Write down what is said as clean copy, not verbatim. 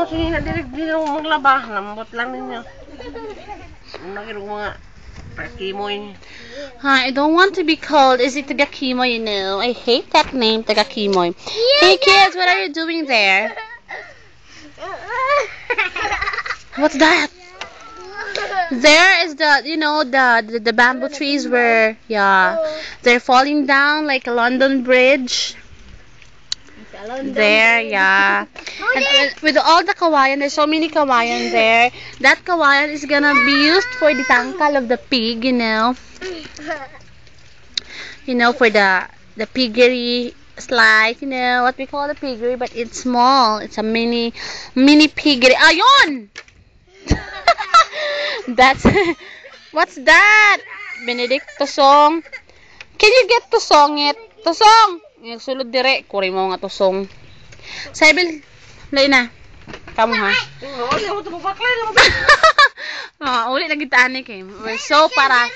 mo sige na dili mo maglaba, lambot lang ninyo. Nagiro mga kimoy. I don't want to be called, is it Tagakimoy, you know? I hate that name, Tagakimoy. Hey kids, what are you doing there? What's that? There is the, you know, the bamboo trees where, yeah, they're falling down like a London Bridge. There, yeah. And with all the kawayan, there's so many kawayan there. That kawayan is gonna be used for the tangkal of the pig, you know. You know, for the piggery slide, you know, what we call the piggery, but it's small. It's a mini piggery. Ayun! That's, what's that? Benedict, tusong. Can you get tusong it? Tusong! Sulod dire, kuri mo nga tusong. Sabil, lain na. Kamu ha? Uli mo to baklay mo. Uli lagi tanik eh. We're so paras.